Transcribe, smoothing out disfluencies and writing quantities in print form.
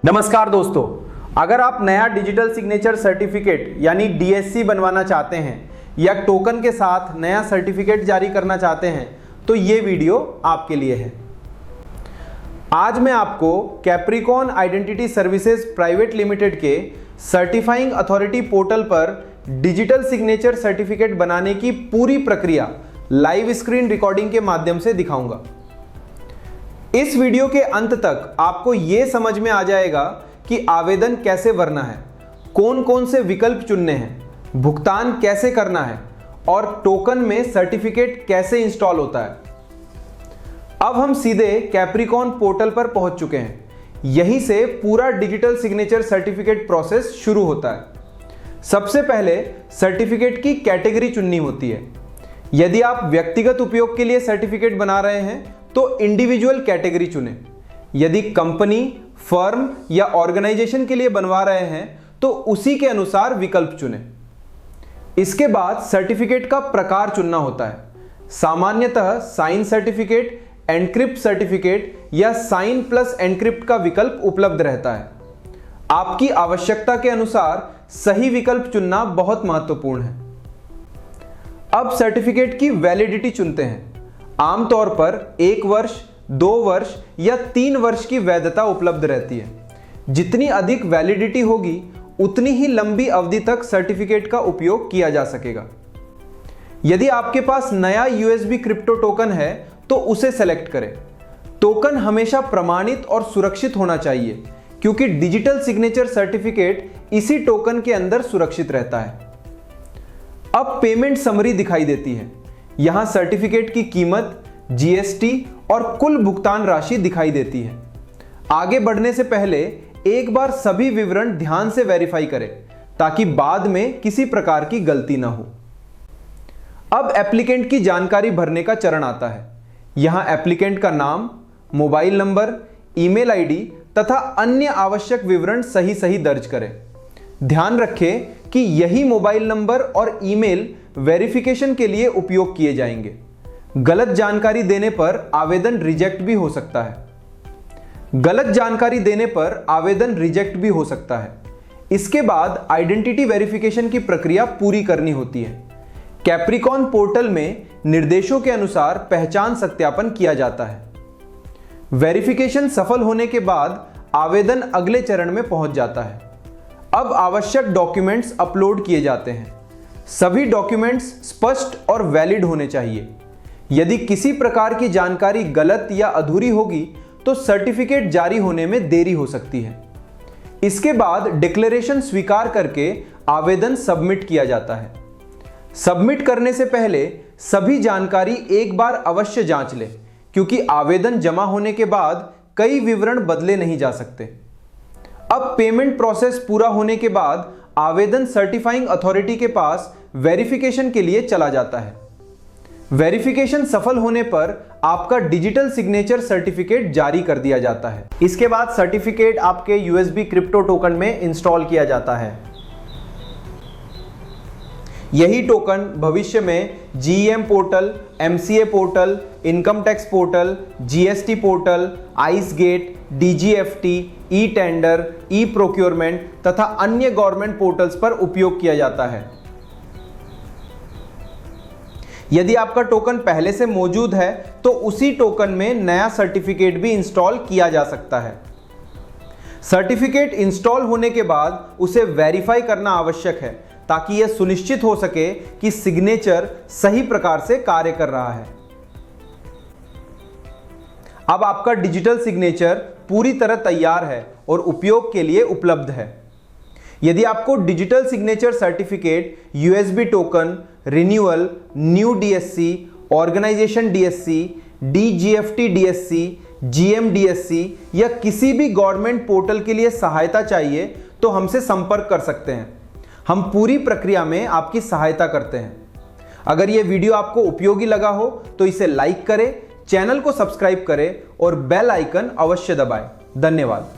नमस्कार दोस्तों, अगर आप नया डिजिटल सिग्नेचर सर्टिफिकेट यानी डीएससी बनवाना चाहते हैं या टोकन के साथ नया सर्टिफिकेट जारी करना चाहते हैं तो ये वीडियो आपके लिए है। आज मैं आपको Capricorn identity services private limited के सर्टिफाइंग अथॉरिटी पोर्टल पर डिजिटल सिग्नेचर सर्टिफिकेट बनाने की पूरी प्रक्रिया लाइव स्क्रीन रिकॉर्डिंग के माध्यम से दिखाऊंगा। इस वीडियो के अंत तक आपको यह समझ में आ जाएगा कि आवेदन कैसे भरना है, कौन कौन से विकल्प चुनने हैं, भुगतान कैसे करना है और टोकन में सर्टिफिकेट कैसे इंस्टॉल होता है। अब हम सीधे कैप्रिकॉन पोर्टल पर पहुंच चुके हैं। यहीं से पूरा डिजिटल सिग्नेचर सर्टिफिकेट प्रोसेस शुरू होता है। सबसे पहले सर्टिफिकेट की कैटेगरी चुननी होती है। यदि आप व्यक्तिगत उपयोग के लिए सर्टिफिकेट बना रहे हैं तो इंडिविजुअल कैटेगरी चुनें। यदि कंपनी, फर्म या ऑर्गेनाइजेशन के लिए बनवा रहे हैं तो उसी के अनुसार विकल्प चुनें। इसके बाद सर्टिफिकेट का प्रकार चुनना होता है। सामान्यतः साइन सर्टिफिकेट, एनक्रिप्ट सर्टिफिकेट या साइन प्लस एनक्रिप्ट का विकल्प उपलब्ध रहता है। आपकी आवश्यकता के अनुसार सही विकल्प चुनना बहुत महत्वपूर्ण है। अब सर्टिफिकेट की वैलिडिटी चुनते हैं। आमतौर पर 1 वर्ष, 2 वर्ष या 3 वर्ष की वैधता उपलब्ध रहती है। जितनी अधिक वैलिडिटी होगी उतनी ही लंबी अवधि तक सर्टिफिकेट का उपयोग किया जा सकेगा। यदि आपके पास नया यूएसबी क्रिप्टो टोकन है तो उसे सेलेक्ट करें। टोकन हमेशा प्रमाणित और सुरक्षित होना चाहिए क्योंकि डिजिटल सिग्नेचर सर्टिफिकेट इसी टोकन के अंदर सुरक्षित रहता है। अब पेमेंट समरी दिखाई देती है। यहां सर्टिफिकेट की कीमत, जीएसटी और कुल भुगतान राशि दिखाई देती है। आगे बढ़ने से पहले एक बार सभी विवरण ध्यान से वेरीफाई करें ताकि बाद में किसी प्रकार की गलती ना हो। अब एप्लीकेंट की जानकारी भरने का चरण आता है। यहां एप्लीकेंट का नाम, मोबाइल नंबर, ईमेल आईडी तथा अन्य आवश्यक विवरण सही दर्ज करें। ध्यान रखें कि यही मोबाइल नंबर और ईमेल वेरिफिकेशन के लिए उपयोग किए जाएंगे। गलत जानकारी देने पर आवेदन रिजेक्ट भी हो सकता है। इसके बाद आइडेंटिटी वेरिफिकेशन की प्रक्रिया पूरी करनी होती है। कैप्रिकॉन पोर्टल में निर्देशों के अनुसार पहचान सत्यापन किया जाता है। वेरिफिकेशन सफल होने के बाद आवेदन अगले चरण में पहुंच जाता है। अब आवश्यक डॉक्यूमेंट्स अपलोड किए जाते हैं। सभी डॉक्यूमेंट्स स्पष्ट और वैलिड होने चाहिए। यदि किसी प्रकार की जानकारी गलत या अधूरी होगी तो सर्टिफिकेट जारी होने में देरी हो सकती है। इसके बाद डिक्लेरेशन स्वीकार करके आवेदन सबमिट किया जाता है। सबमिट करने से पहले सभी जानकारी एक बार अवश्य जांच लें क्योंकि आवेदन जमा होने के बाद कई विवरण बदले नहीं जा सकते। अब पेमेंट प्रोसेस पूरा होने के बाद आवेदन सर्टिफाइंग अथॉरिटी के पास वेरिफिकेशन के लिए चला जाता है। वेरिफिकेशन सफल होने पर आपका डिजिटल सिग्नेचर सर्टिफिकेट जारी कर दिया जाता है। इसके बाद सर्टिफिकेट आपके यूएसबी क्रिप्टो टोकन में इंस्टॉल किया जाता है। यही टोकन भविष्य में GEM portal, MCA portal, income tax portal, GST portal, ICEGATE, DGFT, e tender, e procurement तथा अन्य गवर्नमेंट पोर्टल्स पर उपयोग किया जाता है। यदि आपका टोकन पहले से मौजूद है तो उसी टोकन में नया सर्टिफिकेट भी इंस्टॉल किया जा सकता है। सर्टिफिकेट इंस्टॉल होने के बाद उसे वेरीफाई करना आवश्यक है ताकि यह सुनिश्चित हो सके कि सिग्नेचर सही प्रकार से कार्य कर रहा है। अब आपका डिजिटल सिग्नेचर पूरी तरह तैयार है और उपयोग के लिए उपलब्ध है। यदि आपको digital signature certificate, USB token, renewal, new DSC, organisation DSC, DGFT DSC, GM DSC या किसी भी गवर्नमेंट पोर्टल के लिए सहायता चाहिए तो हमसे संपर्क कर सकते हैं। हम पूरी प्रक्रिया में आपकी सहायता करते हैं। अगर यह वीडियो आपको उपयोगी लगा हो तो इसे लाइक करें, चैनल को सब्सक्राइब करें और बेल आइकन अवश्य दबाएं। धन्यवाद।